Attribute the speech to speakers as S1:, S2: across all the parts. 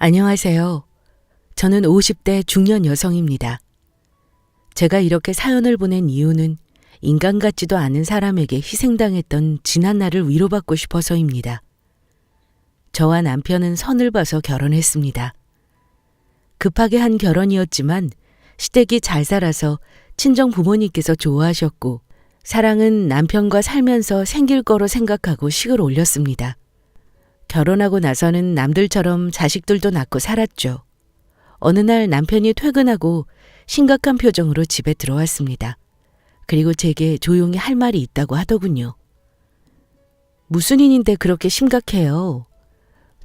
S1: 안녕하세요. 저는 50대 중년 여성입니다. 제가 이렇게 사연을 보낸 이유는 인간 같지도 않은 사람에게 희생당했던 지난 날을 위로받고 싶어서입니다. 저와 남편은 선을 봐서 결혼했습니다. 급하게 한 결혼이었지만 시댁이 잘 살아서 친정 부모님께서 좋아하셨고 사랑은 남편과 살면서 생길 거로 생각하고 식을 올렸습니다. 결혼하고 나서는 남들처럼 자식들도 낳고 살았죠. 어느 날 남편이 퇴근하고 심각한 표정으로 집에 들어왔습니다. 그리고 제게 조용히 할 말이 있다고 하더군요. 무슨 일인데 그렇게 심각해요?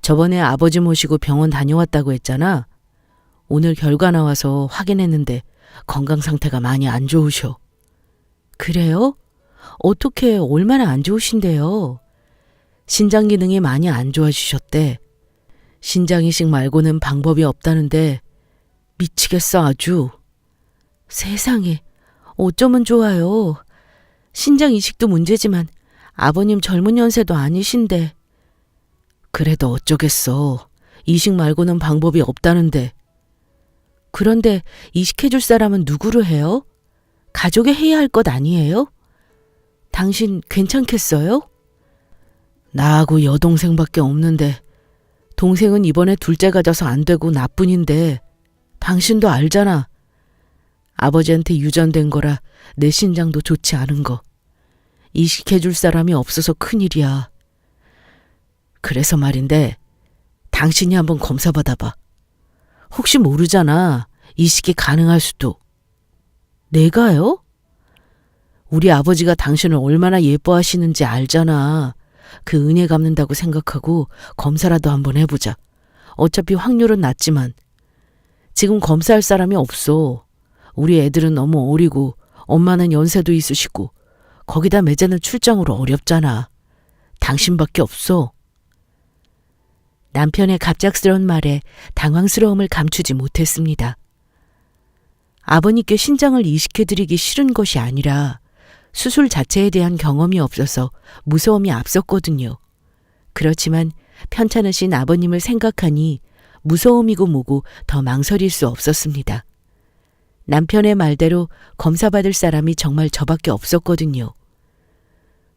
S1: 저번에 아버지 모시고 병원 다녀왔다고 했잖아. 오늘 결과 나와서 확인했는데 건강 상태가 많이 안 좋으셔. 그래요? 어떻게 얼마나 안 좋으신데요? 신장 기능이 많이 안 좋아지셨대. 신장 이식 말고는 방법이 없다는데 미치겠어 아주. 세상에 어쩌면 좋아요. 신장 이식도 문제지만 아버님 젊은 연세도 아니신데. 그래도 어쩌겠어. 이식 말고는 방법이 없다는데. 그런데 이식해줄 사람은 누구로 해요? 가족이 해야 할 것 아니에요? 당신 괜찮겠어요? 나하고 여동생밖에 없는데 동생은 이번에 둘째 가져서 안 되고 나뿐인데 당신도 알잖아. 아버지한테 유전된 거라 내 신장도 좋지 않은 거. 이식해줄 사람이 없어서 큰일이야. 그래서 말인데 당신이 한번 검사 받아봐. 혹시 모르잖아. 이식이 가능할 수도. 내가요? 우리 아버지가 당신을 얼마나 예뻐하시는지 알잖아. 그 은혜 갚는다고 생각하고 검사라도 한번 해보자. 어차피 확률은 낮지만. 지금 검사할 사람이 없어. 우리 애들은 너무 어리고 엄마는 연세도 있으시고 거기다 매제는 출장으로 어렵잖아. 당신밖에 없어. 남편의 갑작스러운 말에 당황스러움을 감추지 못했습니다. 아버님께 신장을 이식해드리기 싫은 것이 아니라 수술 자체에 대한 경험이 없어서 무서움이 앞섰거든요. 그렇지만 편찮으신 아버님을 생각하니 무서움이고 뭐고 더 망설일 수 없었습니다. 남편의 말대로 검사받을 사람이 정말 저밖에 없었거든요.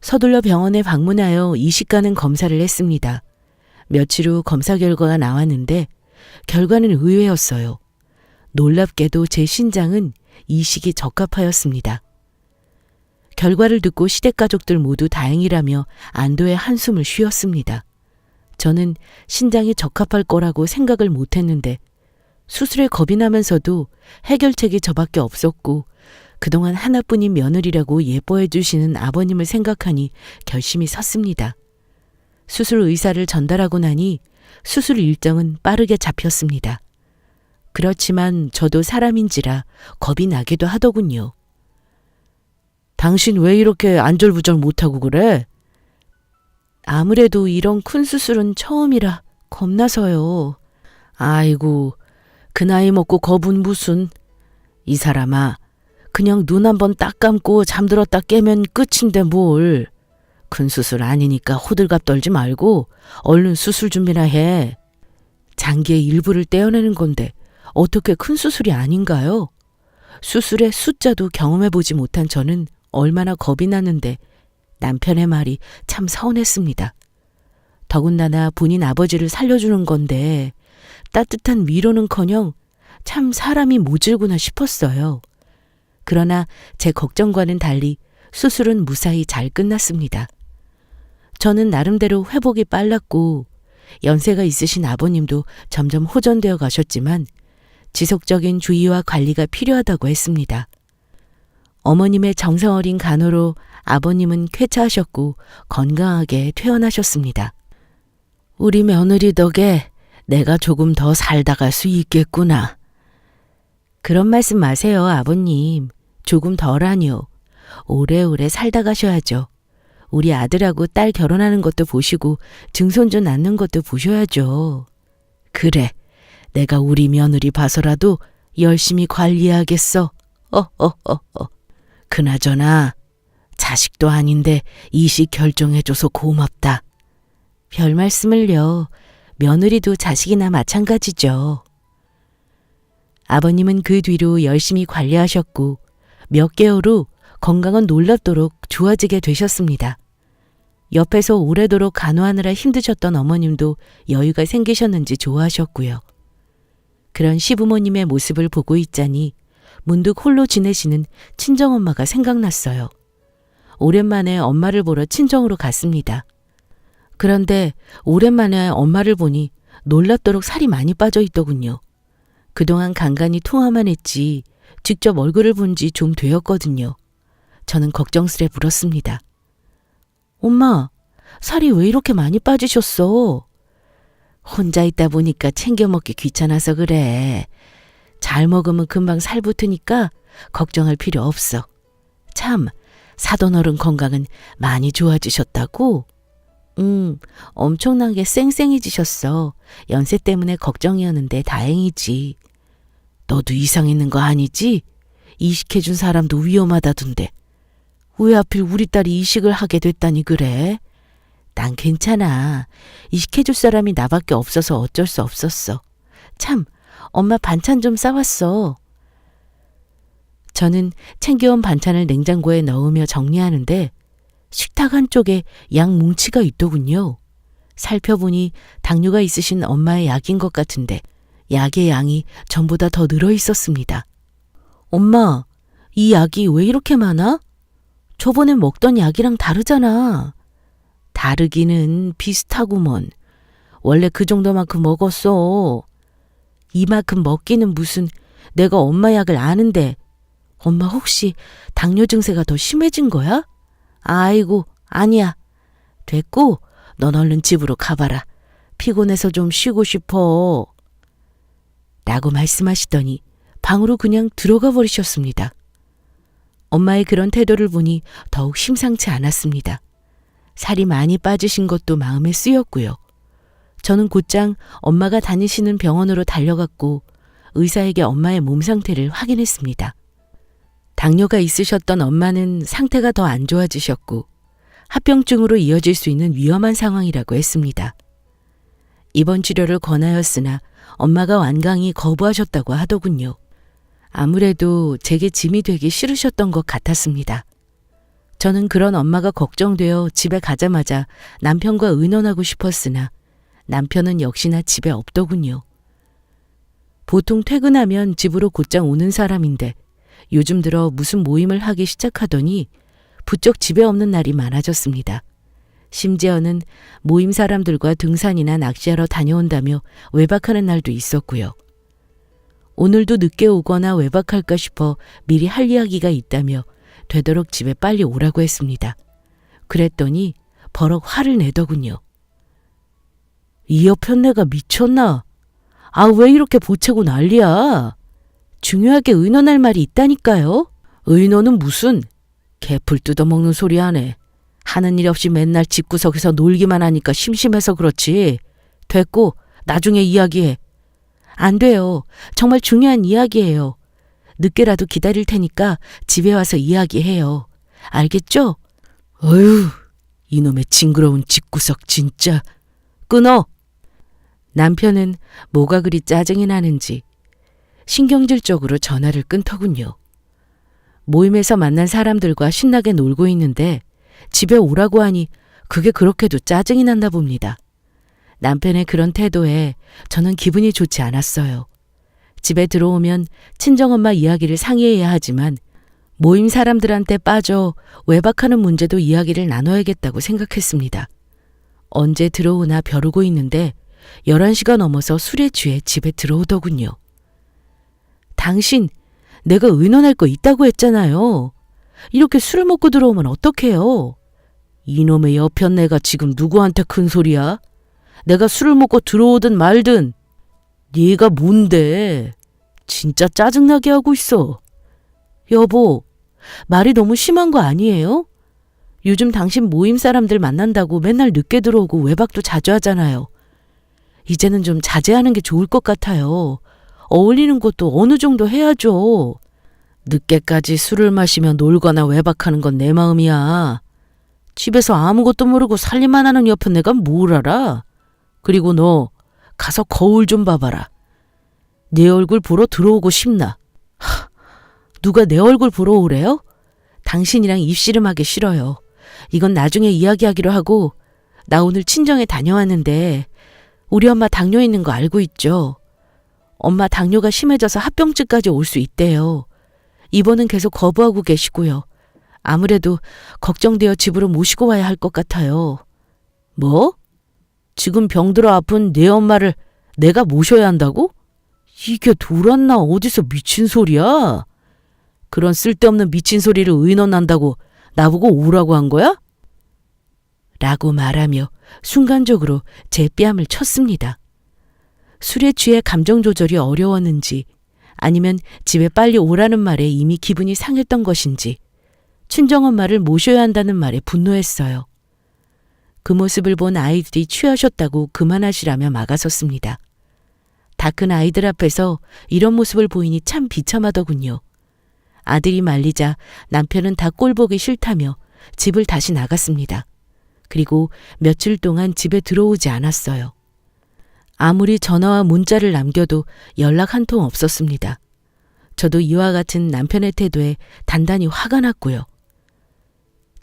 S1: 서둘러 병원에 방문하여 이식 가능 검사를 했습니다. 며칠 후 검사 결과가 나왔는데 결과는 의외였어요. 놀랍게도 제 신장은 이식이 적합하였습니다. 결과를 듣고 시댁 가족들 모두 다행이라며 안도의 한숨을 쉬었습니다. 저는 신장이 적합할 거라고 생각을 못했는데 수술에 겁이 나면서도 해결책이 저밖에 없었고 그동안 하나뿐인 며느리라고 예뻐해 주시는 아버님을 생각하니 결심이 섰습니다. 수술 의사를 전달하고 나니 수술 일정은 빠르게 잡혔습니다. 그렇지만 저도 사람인지라 겁이 나기도 하더군요. 당신 왜 이렇게 안절부절 못하고 그래? 아무래도 이런 큰 수술은 처음이라 겁나서요. 아이고, 그 나이 먹고 겁은 무슨. 이 사람아, 그냥 눈 한번 딱 감고 잠들었다 깨면 끝인데 뭘. 큰 수술 아니니까 호들갑 떨지 말고 얼른 수술 준비나 해. 장기의 일부를 떼어내는 건데 어떻게 큰 수술이 아닌가요? 수술의 숫자도 경험해보지 못한 저는 얼마나 겁이 나는데 남편의 말이 참 서운했습니다. 더군다나 본인 아버지를 살려주는 건데 따뜻한 위로는커녕 참 사람이 모질구나 싶었어요. 그러나 제 걱정과는 달리 수술은 무사히 잘 끝났습니다. 저는 나름대로 회복이 빨랐고 연세가 있으신 아버님도 점점 호전되어 가셨지만 지속적인 주의와 관리가 필요하다고 했습니다. 어머님의 정성어린 간호로 아버님은 쾌차하셨고 건강하게 퇴원하셨습니다. 우리 며느리 덕에 내가 조금 더 살다 갈 수 있겠구나. 그런 말씀 마세요, 아버님. 조금 덜하니요. 오래오래 살다 가셔야죠. 우리 아들하고 딸 결혼하는 것도 보시고 증손주 낳는 것도 보셔야죠. 그래, 내가 우리 며느리 봐서라도 열심히 관리해야겠어. 그나저나 자식도 아닌데 이식 결정해줘서 고맙다. 별 말씀을요. 며느리도 자식이나 마찬가지죠. 아버님은 그 뒤로 열심히 관리하셨고 몇 개월 후 건강은 놀랍도록 좋아지게 되셨습니다. 옆에서 오래도록 간호하느라 힘드셨던 어머님도 여유가 생기셨는지 좋아하셨고요. 그런 시부모님의 모습을 보고 있자니 문득 홀로 지내시는 친정엄마가 생각났어요. 오랜만에 엄마를 보러 친정으로 갔습니다. 그런데 오랜만에 엄마를 보니 놀랍도록 살이 많이 빠져 있더군요. 그동안 간간히 통화만 했지 직접 얼굴을 본 지 좀 되었거든요. 저는 걱정스레 물었습니다. 엄마, 살이 왜 이렇게 많이 빠지셨어? 혼자 있다 보니까 챙겨 먹기 귀찮아서 그래. 잘 먹으면 금방 살 붙으니까 걱정할 필요 없어. 참, 사돈어른 건강은 많이 좋아지셨다고? 엄청나게 쌩쌩해지셨어. 연세 때문에 걱정이었는데 다행이지. 너도 이상했는 거 아니지? 이식해준 사람도 위험하다던데. 왜 하필 우리 딸이 이식을 하게 됐다니 그래? 난 괜찮아. 이식해줄 사람이 나밖에 없어서 어쩔 수 없었어. 참, 엄마 반찬 좀 싸왔어. 저는 챙겨온 반찬을 냉장고에 넣으며 정리하는데 식탁 한쪽에 약 뭉치가 있더군요. 살펴보니 당뇨가 있으신 엄마의 약인 것 같은데 약의 양이 전보다 더 늘어 있었습니다. 엄마, 이 약이 왜 이렇게 많아? 저번에 먹던 약이랑 다르잖아. 다르기는 비슷하구먼. 원래 그 정도만큼 먹었어. 이만큼 먹기는 무슨 내가 엄마 약을 아는데. 엄마 혹시 당뇨 증세가 더 심해진 거야? 아이고, 아니야. 됐고, 넌 얼른 집으로 가봐라. 피곤해서 좀 쉬고 싶어. 라고 말씀하시더니 방으로 그냥 들어가 버리셨습니다. 엄마의 그런 태도를 보니 더욱 심상치 않았습니다. 살이 많이 빠지신 것도 마음에 쓰였고요. 저는 곧장 엄마가 다니시는 병원으로 달려갔고 의사에게 엄마의 몸 상태를 확인했습니다. 당뇨가 있으셨던 엄마는 상태가 더 안 좋아지셨고 합병증으로 이어질 수 있는 위험한 상황이라고 했습니다. 입원 치료를 권하였으나 엄마가 완강히 거부하셨다고 하더군요. 아무래도 제게 짐이 되기 싫으셨던 것 같았습니다. 저는 그런 엄마가 걱정되어 집에 가자마자 남편과 의논하고 싶었으나 남편은 역시나 집에 없더군요. 보통 퇴근하면 집으로 곧장 오는 사람인데 요즘 들어 무슨 모임을 하기 시작하더니 부쩍 집에 없는 날이 많아졌습니다. 심지어는 모임 사람들과 등산이나 낚시하러 다녀온다며 외박하는 날도 있었고요. 오늘도 늦게 오거나 외박할까 싶어 미리 할 이야기가 있다며 되도록 집에 빨리 오라고 했습니다. 그랬더니 버럭 화를 내더군요. 이 여편네가 미쳤나? 아, 왜 이렇게 보채고 난리야? 중요하게 의논할 말이 있다니까요. 의논은 무슨? 개풀 뜯어먹는 소리 하네. 하는 일 없이 맨날 집구석에서 놀기만 하니까 심심해서 그렇지. 됐고 나중에 이야기해. 안 돼요. 정말 중요한 이야기예요. 늦게라도 기다릴 테니까 집에 와서 이야기해요. 알겠죠? 어휴, 이놈의 징그러운 집구석 진짜. 끊어. 남편은 뭐가 그리 짜증이 나는지 신경질적으로 전화를 끊더군요. 모임에서 만난 사람들과 신나게 놀고 있는데 집에 오라고 하니 그게 그렇게도 짜증이 났나 봅니다. 남편의 그런 태도에 저는 기분이 좋지 않았어요. 집에 들어오면 친정엄마 이야기를 상의해야 하지만 모임 사람들한테 빠져 외박하는 문제도 이야기를 나눠야겠다고 생각했습니다. 언제 들어오나 벼르고 있는데 11시가 넘어서 술에 취해 집에 들어오더군요. 당신, 내가 의논할 거 있다고 했잖아요. 이렇게 술을 먹고 들어오면 어떡해요? 이놈의 여편네가 지금 누구한테 큰 소리야? 내가 술을 먹고 들어오든 말든. 네가 뭔데? 진짜 짜증나게 하고 있어. 여보, 말이 너무 심한 거 아니에요? 요즘 당신 모임 사람들 만난다고 맨날 늦게 들어오고 외박도 자주 하잖아요. 이제는 좀 자제하는 게 좋을 것 같아요. 어울리는 것도 어느 정도 해야죠. 늦게까지 술을 마시며 놀거나 외박하는 건 내 마음이야. 집에서 아무것도 모르고 살림만 하는 옆에 내가 뭘 알아? 그리고 너 가서 거울 좀 봐봐라. 내 얼굴 보러 들어오고 싶나? 누가 내 얼굴 보러 오래요? 당신이랑 입씨름하기 싫어요. 이건 나중에 이야기하기로 하고 나 오늘 친정에 다녀왔는데 우리 엄마 당뇨 있는 거 알고 있죠? 엄마 당뇨가 심해져서 합병증까지 올 수 있대요. 입원은 계속 거부하고 계시고요. 아무래도 걱정되어 집으로 모시고 와야 할 것 같아요. 뭐? 지금 병들어 아픈 내 엄마를 내가 모셔야 한다고? 이게 돌았나 어디서 미친 소리야? 그런 쓸데없는 미친 소리를 의논한다고 나보고 오라고 한 거야? 라고 말하며 순간적으로 제 뺨을 쳤습니다. 술에 취해 감정 조절이 어려웠는지 아니면 집에 빨리 오라는 말에 이미 기분이 상했던 것인지 친정엄마를 모셔야 한다는 말에 분노했어요. 그 모습을 본 아이들이 취하셨다고 그만하시라며 막아섰습니다. 다 큰 아이들 앞에서 이런 모습을 보이니 참 비참하더군요. 아들이 말리자 남편은 다 꼴보기 싫다며 집을 다시 나갔습니다. 그리고 며칠 동안 집에 들어오지 않았어요. 아무리 전화와 문자를 남겨도 연락 한 통 없었습니다. 저도 이와 같은 남편의 태도에 단단히 화가 났고요.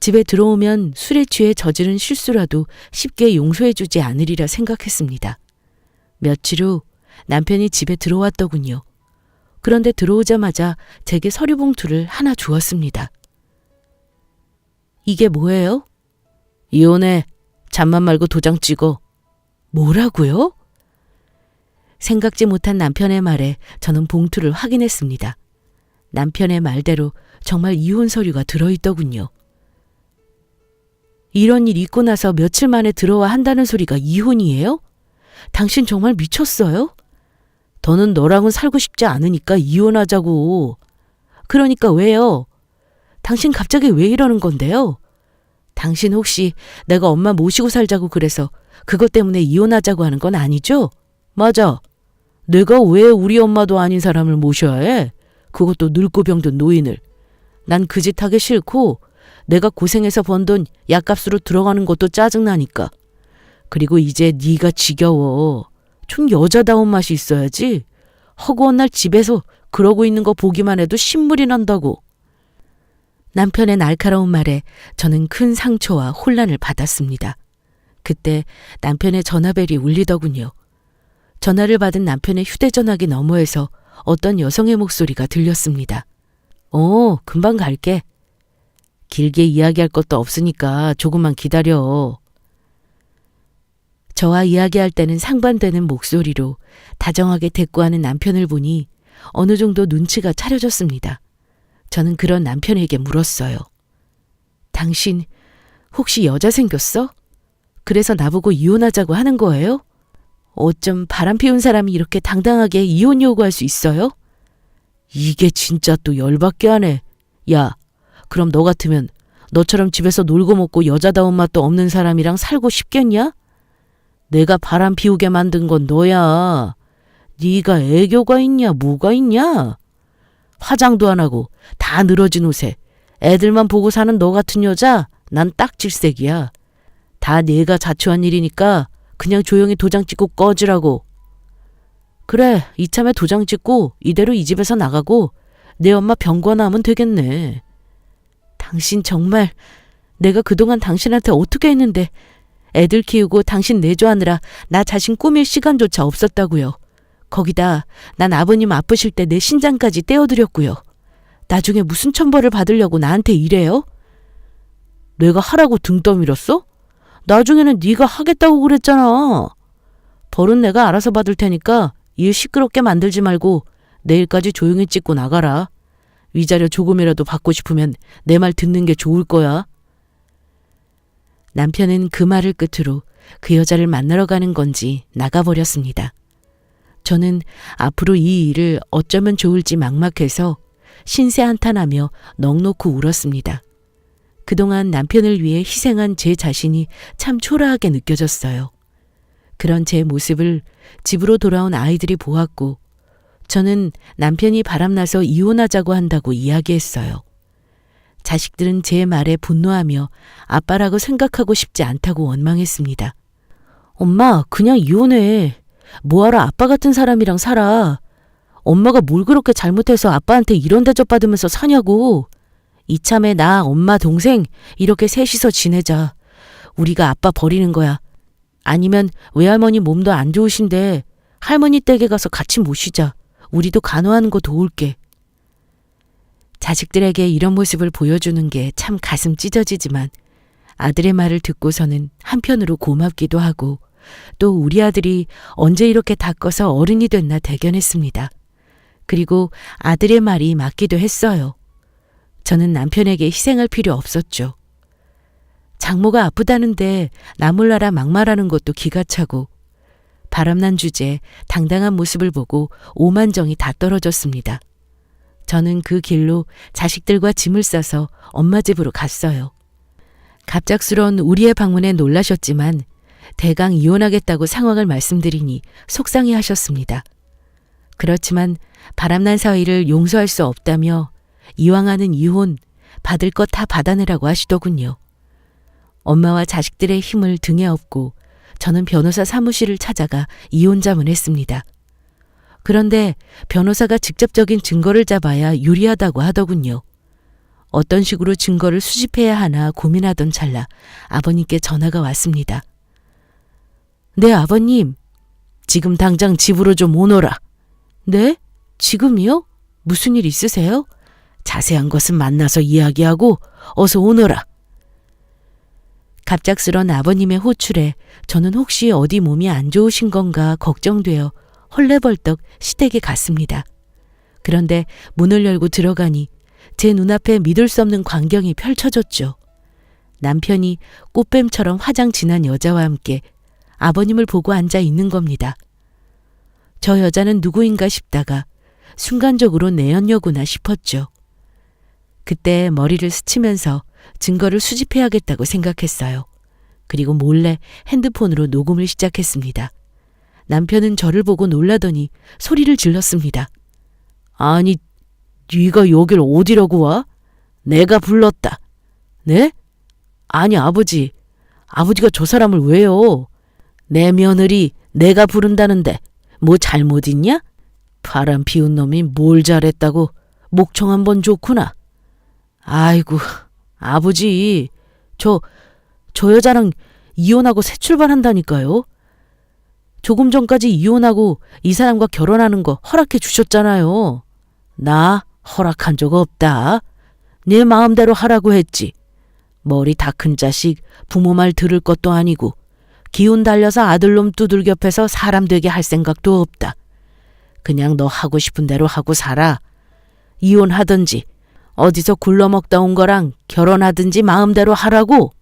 S1: 집에 들어오면 술에 취해 저지른 실수라도 쉽게 용서해주지 않으리라 생각했습니다. 며칠 후 남편이 집에 들어왔더군요. 그런데 들어오자마자 제게 서류 봉투를 하나 주었습니다. 이게 뭐예요? 이혼해. 잠만 말고 도장 찍어. 뭐라고요? 생각지 못한 남편의 말에 저는 봉투를 확인했습니다. 남편의 말대로 정말 이혼 서류가 들어있더군요. 이런 일 있고 나서 며칠 만에 들어와 한다는 소리가 이혼이에요? 당신 정말 미쳤어요? 더는 너랑은 살고 싶지 않으니까 이혼하자고. 그러니까 왜요? 당신 갑자기 왜 이러는 건데요? 당신 혹시 내가 엄마 모시고 살자고 그래서 그것 때문에 이혼하자고 하는 건 아니죠? 맞아. 내가 왜 우리 엄마도 아닌 사람을 모셔야 해? 그것도 늙고 병든 노인을. 난 그 짓 하기 싫고 내가 고생해서 번 돈 약값으로 들어가는 것도 짜증나니까. 그리고 이제 네가 지겨워. 좀 여자다운 맛이 있어야지. 허구한 날 집에서 그러고 있는 거 보기만 해도 신물이 난다고. 남편의 날카로운 말에 저는 큰 상처와 혼란을 받았습니다. 그때 남편의 전화벨이 울리더군요. 전화를 받은 남편의 휴대전화기 너머에서 어떤 여성의 목소리가 들렸습니다. 금방 갈게. 길게 이야기할 것도 없으니까 조금만 기다려. 저와 이야기할 때는 상반되는 목소리로 다정하게 대꾸하는 남편을 보니 어느 정도 눈치가 차려졌습니다. 저는 그런 남편에게 물었어요. 당신 혹시 여자 생겼어? 그래서 나보고 이혼하자고 하는 거예요? 어쩜 바람 피운 사람이 이렇게 당당하게 이혼 요구할 수 있어요? 이게 진짜 또 열받게 하네. 야, 그럼 너 같으면 너처럼 집에서 놀고 먹고 여자다운 맛도 없는 사람이랑 살고 싶겠냐? 내가 바람 피우게 만든 건 너야. 네가 애교가 있냐 뭐가 있냐? 화장도 안 하고 다 늘어진 옷에 애들만 보고 사는 너 같은 여자 난 딱 질색이야. 다 내가 자초한 일이니까 그냥 조용히 도장 찍고 꺼지라고. 그래, 이참에 도장 찍고 이대로 이 집에서 나가고 내 엄마 병관하면 되겠네. 당신 정말 내가 그동안 당신한테 어떻게 했는데 애들 키우고 당신 내조하느라 나 자신 꾸밀 시간조차 없었다고요. 거기다 난 아버님 아프실 때 내 신장까지 떼어드렸고요. 나중에 무슨 천벌을 받으려고 나한테 이래요? 내가 하라고 등 떠밀었어? 나중에는 네가 하겠다고 그랬잖아. 벌은 내가 알아서 받을 테니까 일 시끄럽게 만들지 말고 내일까지 조용히 찍고 나가라. 위자료 조금이라도 받고 싶으면 내 말 듣는 게 좋을 거야. 남편은 그 말을 끝으로 그 여자를 만나러 가는 건지 나가버렸습니다. 저는 앞으로 이 일을 어쩌면 좋을지 막막해서 신세 한탄하며 넋놓고 울었습니다. 그동안 남편을 위해 희생한 제 자신이 참 초라하게 느껴졌어요. 그런 제 모습을 집으로 돌아온 아이들이 보았고 저는 남편이 바람나서 이혼하자고 한다고 이야기했어요. 자식들은 제 말에 분노하며 아빠라고 생각하고 싶지 않다고 원망했습니다. 엄마, 그냥 이혼해. 뭐하러 아빠 같은 사람이랑 살아. 엄마가 뭘 그렇게 잘못해서 아빠한테 이런 대접 받으면서 사냐고. 이참에 나, 엄마, 동생 이렇게 셋이서 지내자. 우리가 아빠 버리는 거야. 아니면 외할머니 몸도 안 좋으신데 할머니 댁에 가서 같이 모시자. 우리도 간호하는 거 도울게. 자식들에게 이런 모습을 보여주는 게 참 가슴 찢어지지만 아들의 말을 듣고서는 한편으로 고맙기도 하고 또 우리 아들이 언제 이렇게 다 커서 어른이 됐나 대견했습니다. 그리고 아들의 말이 맞기도 했어요. 저는 남편에게 희생할 필요 없었죠. 장모가 아프다는데 나 몰라라 막말하는 것도 기가 차고 바람난 주제 당당한 모습을 보고 오만정이 다 떨어졌습니다. 저는 그 길로 자식들과 짐을 싸서 엄마 집으로 갔어요. 갑작스러운 우리의 방문에 놀라셨지만 대강 이혼하겠다고 상황을 말씀드리니 속상해 하셨습니다. 그렇지만 바람난 사위를 용서할 수 없다며 이왕 하는 이혼 받을 것 다 받아내라고 하시더군요. 엄마와 자식들의 힘을 등에 업고 저는 변호사 사무실을 찾아가 이혼 자문했습니다. 그런데 변호사가 직접적인 증거를 잡아야 유리하다고 하더군요. 어떤 식으로 증거를 수집해야 하나 고민하던 찰나 아버님께 전화가 왔습니다. 네, 아버님. 지금 당장 집으로 좀 오너라. 네? 지금이요? 무슨 일 있으세요? 자세한 것은 만나서 이야기하고 어서 오너라. 갑작스런 아버님의 호출에 저는 혹시 어디 몸이 안 좋으신 건가 걱정되어 헐레벌떡 시댁에 갔습니다. 그런데 문을 열고 들어가니 제 눈앞에 믿을 수 없는 광경이 펼쳐졌죠. 남편이 꽃뱀처럼 화장 진한 여자와 함께 아버님을 보고 앉아 있는 겁니다. 저 여자는 누구인가 싶다가 순간적으로 내연녀구나 싶었죠. 그때 머리를 스치면서 증거를 수집해야겠다고 생각했어요. 그리고 몰래 핸드폰으로 녹음을 시작했습니다. 남편은 저를 보고 놀라더니 소리를 질렀습니다. 아니, 네가 여길 어디라고 와? 내가 불렀다. 네? 아니, 아버지. 아버지가 저 사람을 왜요? 내 며느리 내가 부른다는데 뭐 잘못 있냐? 바람 피운 놈이 뭘 잘했다고 목청 한번 좋구나. 아이고, 아버지. 저 여자랑 이혼하고 새 출발한다니까요. 조금 전까지 이혼하고 이 사람과 결혼하는 거 허락해 주셨잖아요. 나 허락한 적 없다. 내 마음대로 하라고 했지. 머리 다 큰 자식 부모 말 들을 것도 아니고 기운 달려서 아들놈 두들겨 패서 사람 되게 할 생각도 없다. 그냥 너 하고 싶은 대로 하고 살아. 이혼하든지 어디서 굴러먹다 온 거랑 결혼하든지 마음대로 하라고.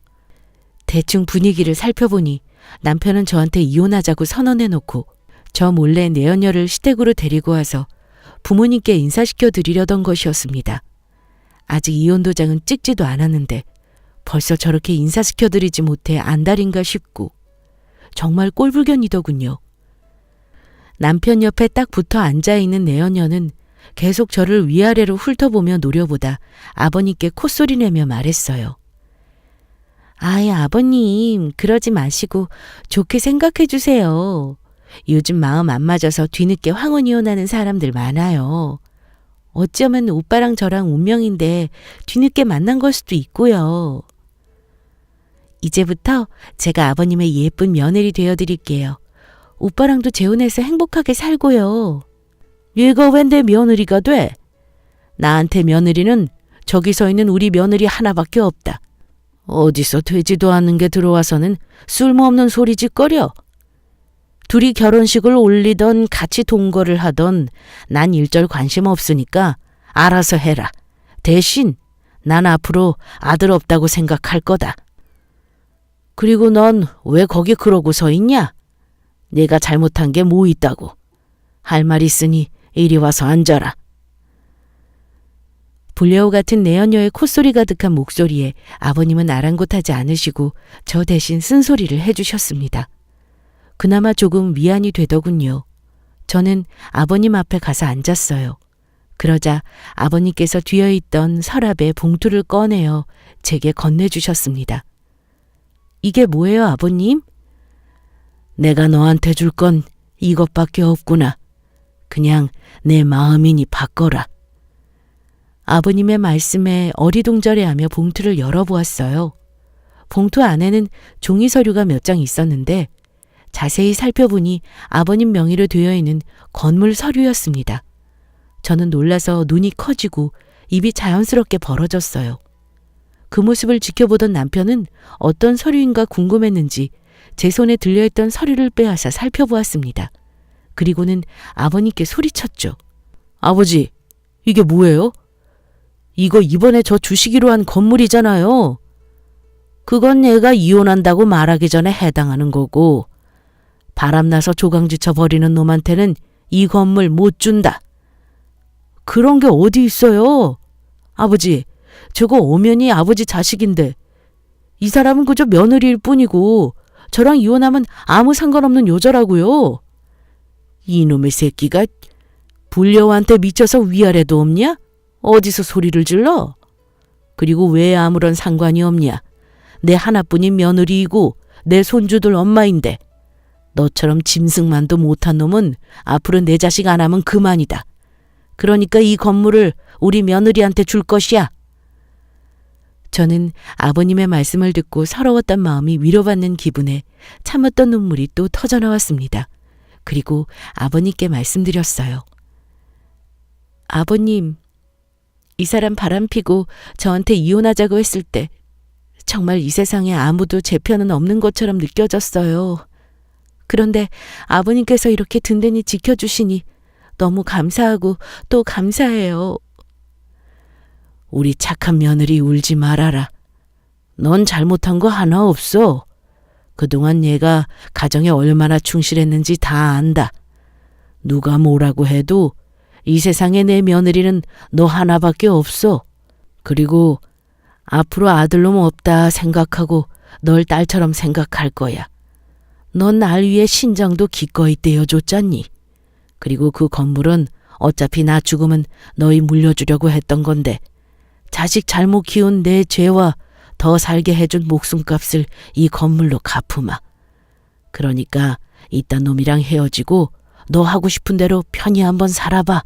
S1: 대충 분위기를 살펴보니 남편은 저한테 이혼하자고 선언해놓고 저 몰래 내연녀를 시댁으로 데리고 와서 부모님께 인사시켜 드리려던 것이었습니다. 아직 이혼 도장은 찍지도 않았는데 벌써 저렇게 인사시켜 드리지 못해 안달인가 싶고 정말 꼴불견이더군요. 남편 옆에 딱 붙어 앉아있는 내연녀는 계속 저를 위아래로 훑어보며 노려보다 아버님께 콧소리 내며 말했어요. 아이, 아버님, 그러지 마시고 좋게 생각해 주세요. 요즘 마음 안 맞아서 뒤늦게 황혼 이혼하는 사람들 많아요. 어쩌면 오빠랑 저랑 운명인데 뒤늦게 만난 걸 수도 있고요. 이제부터 제가 아버님의 예쁜 며느리 되어드릴게요. 오빠랑도 재혼해서 행복하게 살고요. 얘가 왜 내 며느리가 돼? 나한테 며느리는 저기 서 있는 우리 며느리 하나밖에 없다. 어디서 되지도 않는 게 들어와서는 쓸모없는 소리 짓거려. 둘이 결혼식을 올리던 같이 동거를 하던 난 일절 관심 없으니까 알아서 해라. 대신 난 앞으로 아들 없다고 생각할 거다. 그리고 넌 왜 거기 그러고 서 있냐? 내가 잘못한 게 뭐 있다고. 할 말 있으니 이리 와서 앉아라. 불려우 같은 내연녀의 콧소리 가득한 목소리에 아버님은 아랑곳하지 않으시고 저 대신 쓴소리를 해주셨습니다. 그나마 조금 위안이 되더군요. 저는 아버님 앞에 가서 앉았어요. 그러자 아버님께서 뒤어있던 서랍에 봉투를 꺼내어 제게 건네주셨습니다. 이게 뭐예요, 아버님? 내가 너한테 줄 건 이것밖에 없구나. 그냥 내 마음이니 바꿔라. 아버님의 말씀에 어리둥절해하며 봉투를 열어보았어요. 봉투 안에는 종이 서류가 몇 장 있었는데 자세히 살펴보니 아버님 명의로 되어 있는 건물 서류였습니다. 저는 놀라서 눈이 커지고 입이 자연스럽게 벌어졌어요. 그 모습을 지켜보던 남편은 어떤 서류인가 궁금했는지 제 손에 들려있던 서류를 빼앗아 살펴보았습니다. 그리고는 아버님께 소리쳤죠. 아버지, 이게 뭐예요? 이거 이번에 저 주시기로 한 건물이잖아요. 그건 내가 이혼한다고 말하기 전에 해당하는 거고, 바람나서 조강지쳐 버리는 놈한테는 이 건물 못 준다. 그런 게 어디 있어요? 아버지, 저거 엄연히 아버지 자식인데 이 사람은 그저 며느리일 뿐이고 저랑 이혼하면 아무 상관없는 여자라고요. 이놈의 새끼가 불려한테 미쳐서 위아래도 없냐? 어디서 소리를 질러? 그리고 왜 아무런 상관이 없냐? 내 하나뿐인 며느리이고 내 손주들 엄마인데 너처럼 짐승만도 못한 놈은 앞으로 내 자식 안 하면 그만이다. 그러니까 이 건물을 우리 며느리한테 줄 것이야. 저는 아버님의 말씀을 듣고 서러웠던 마음이 위로받는 기분에 참았던 눈물이 또 터져나왔습니다. 그리고 아버님께 말씀드렸어요. 아버님, 이 사람 바람피고 저한테 이혼하자고 했을 때 정말 이 세상에 아무도 제 편은 없는 것처럼 느껴졌어요. 그런데 아버님께서 이렇게 든든히 지켜주시니 너무 감사하고 또 감사해요. 우리 착한 며느리 울지 말아라. 넌 잘못한 거 하나 없어. 그동안 얘가 가정에 얼마나 충실했는지 다 안다. 누가 뭐라고 해도 이 세상에 내 며느리는 너 하나밖에 없어. 그리고 앞으로 아들놈 없다 생각하고 널 딸처럼 생각할 거야. 넌 날 위해 신장도 기꺼이 떼어줬잖니. 그리고 그 건물은 어차피 나 죽으면 너희 물려주려고 했던 건데 자식 잘못 키운 내 죄와 더 살게 해준 목숨값을 이 건물로 갚으마. 그러니까 이딴 놈이랑 헤어지고 너 하고 싶은 대로 편히 한번 살아봐.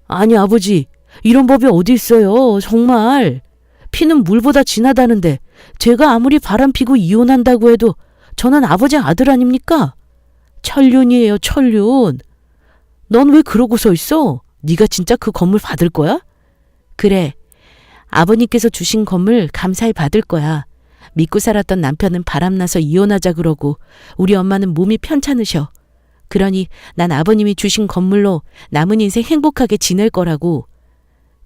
S1: 아니 아버지, 이런 법이 어디 있어요. 정말. 피는 물보다 진하다는데 제가 아무리 바람피고 이혼한다고 해도 저는 아버지 아들 아닙니까? 천륜이에요, 천륜. 넌 왜 그러고 서 있어? 네가 진짜 그 건물 받을 거야? 그래. 아버님께서 주신 건물 감사히 받을 거야. 믿고 살았던 남편은 바람나서 이혼하자 그러고 우리 엄마는 몸이 편찮으셔. 그러니 난 아버님이 주신 건물로 남은 인생 행복하게 지낼 거라고.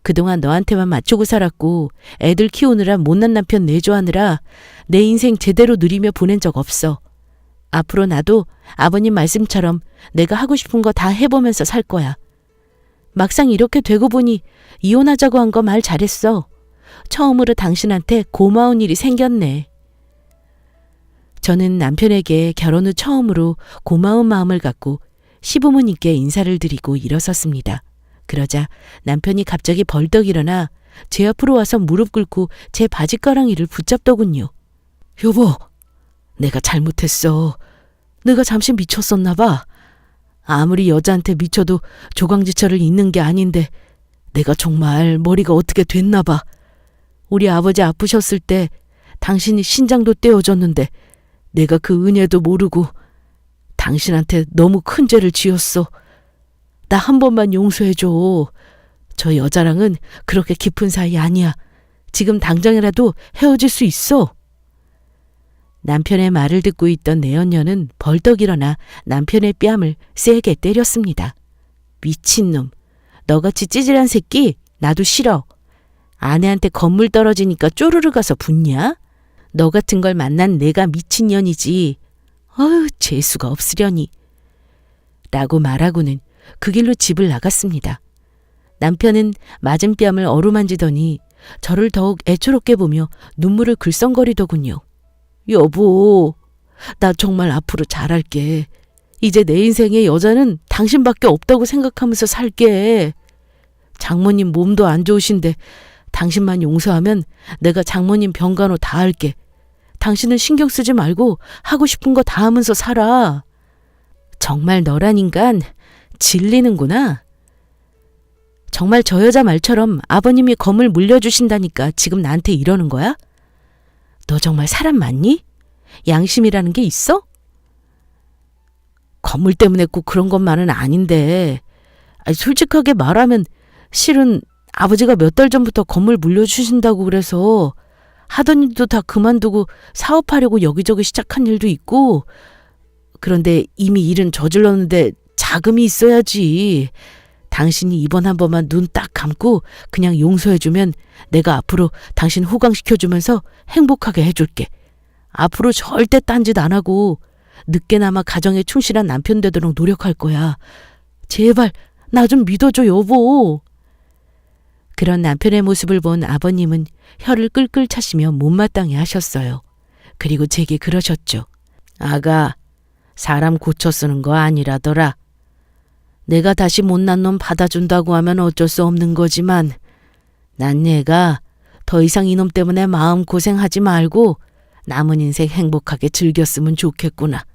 S1: 그동안 너한테만 맞추고 살았고 애들 키우느라 못난 남편 내조하느라 내 인생 제대로 누리며 보낸 적 없어. 앞으로 나도 아버님 말씀처럼 내가 하고 싶은 거 다 해보면서 살 거야. 막상 이렇게 되고 보니 이혼하자고 한 거 말 잘했어. 처음으로 당신한테 고마운 일이 생겼네. 저는 남편에게 결혼 후 처음으로 고마운 마음을 갖고 시부모님께 인사를 드리고 일어섰습니다. 그러자 남편이 갑자기 벌떡 일어나 제 앞으로 와서 무릎 꿇고 제 바지가랑이를 붙잡더군요. 여보, 내가 잘못했어. 내가 잠시 미쳤었나 봐. 아무리 여자한테 미쳐도 조강지처를 잇는 게 아닌데 내가 정말 머리가 어떻게 됐나 봐. 우리 아버지 아프셨을 때 당신이 신장도 떼어줬는데 내가 그 은혜도 모르고 당신한테 너무 큰 죄를 지었어. 나 한 번만 용서해줘. 저 여자랑은 그렇게 깊은 사이 아니야. 지금 당장이라도 헤어질 수 있어. 남편의 말을 듣고 있던 내연녀는 벌떡 일어나 남편의 뺨을 세게 때렸습니다. 미친놈. 너같이 찌질한 새끼 나도 싫어. 아내한테 건물 떨어지니까 쪼르르 가서 붙냐? 너 같은 걸 만난 내가 미친년이지. 어휴, 재수가 없으려니. 라고 말하고는 그 길로 집을 나갔습니다. 남편은 맞은 뺨을 어루만지더니 저를 더욱 애초롭게 보며 눈물을 글썽거리더군요. 여보, 나 정말 앞으로 잘할게. 이제 내 인생에 여자는 당신밖에 없다고 생각하면서 살게. 장모님 몸도 안 좋으신데 당신만 용서하면 내가 장모님 병간호 다 할게. 당신은 신경 쓰지 말고 하고 싶은 거 다 하면서 살아. 정말 너란 인간 질리는구나. 정말 저 여자 말처럼 아버님이 검을 물려주신다니까 지금 나한테 이러는 거야? 너 정말 사람 맞니? 양심이라는 게 있어? 건물 때문에 꼭 그런 것만은 아닌데, 솔직하게 말하면 실은 아버지가 몇 달 전부터 건물 물려주신다고 그래서 하던 일도 다 그만두고 사업하려고 여기저기 시작한 일도 있고, 그런데 이미 일은 저질렀는데 자금이 있어야지. 당신이 이번 한 번만 눈 딱 감고 그냥 용서해주면 내가 앞으로 당신 호강시켜주면서 행복하게 해줄게. 앞으로 절대 딴짓 안 하고 늦게나마 가정에 충실한 남편 되도록 노력할 거야. 제발 나 좀 믿어줘 여보. 그런 남편의 모습을 본 아버님은 혀를 끌끌 차시며 못마땅해 하셨어요. 그리고 제게 그러셨죠. 아가, 사람 고쳐 쓰는 거 아니라더라. 내가 다시 못난 놈 받아준다고 하면 어쩔 수 없는 거지만 난 얘가 더 이상 이놈 때문에 마음고생하지 말고 남은 인생 행복하게 즐겼으면 좋겠구나.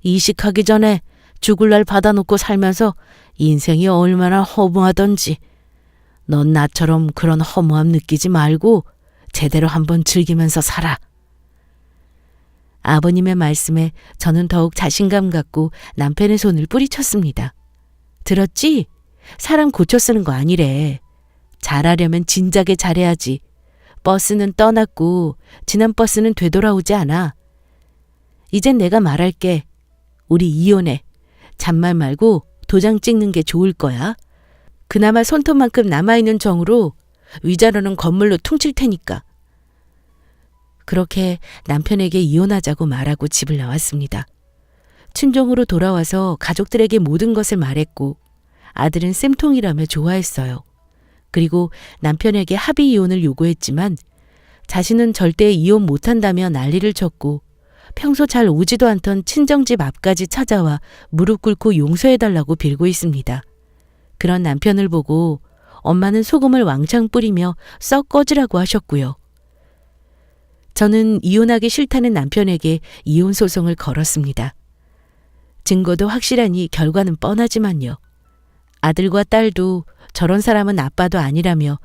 S1: 이식하기 전에 죽을 날 받아놓고 살면서 인생이 얼마나 허무하던지 넌 나처럼 그런 허무함 느끼지 말고 제대로 한번 즐기면서 살아. 아버님의 말씀에 저는 더욱 자신감 갖고 남편의 손을 뿌리쳤습니다. 들었지? 사람 고쳐 쓰는 거 아니래. 잘하려면 진작에 잘해야지. 버스는 떠났고 지난 버스는 되돌아오지 않아. 이젠 내가 말할게. 우리 이혼해. 잔말 말고 도장 찍는 게 좋을 거야. 그나마 손톱만큼 남아있는 정으로 위자료는 건물로 퉁칠 테니까. 그렇게 남편에게 이혼하자고 말하고 집을 나왔습니다. 친정으로 돌아와서 가족들에게 모든 것을 말했고 아들은 쌤통이라며 좋아했어요. 그리고 남편에게 합의 이혼을 요구했지만 자신은 절대 이혼 못한다며 난리를 쳤고 평소 잘 오지도 않던 친정집 앞까지 찾아와 무릎 꿇고 용서해달라고 빌고 있습니다. 그런 남편을 보고 엄마는 소금을 왕창 뿌리며 썩 꺼지라고 하셨고요. 저는 이혼하기 싫다는 남편에게 이혼 소송을 걸었습니다. 증거도 확실하니 결과는 뻔하지만요. 아들과 딸도 저런 사람은 아빠도 아니라며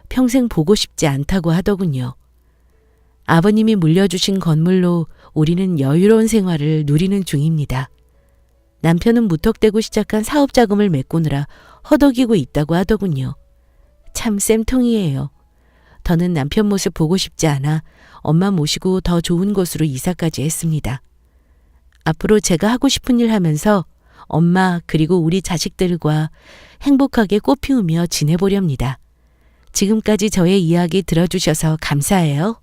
S1: 평생 보고 싶지 않다고 하더군요. 아버님이 물려주신 건물로 우리는 여유로운 생활을 누리는 중입니다. 남편은 무턱대고 시작한 사업 자금을 메꾸느라 허덕이고 있다고 하더군요. 참 쌤통이에요. 더는 남편 모습 보고 싶지 않아 엄마 모시고 더 좋은 곳으로 이사까지 했습니다. 앞으로 제가 하고 싶은 일 하면서 엄마 그리고 우리 자식들과 행복하게 꽃 피우며 지내보렵니다. 지금까지 저의 이야기 들어주셔서 감사해요.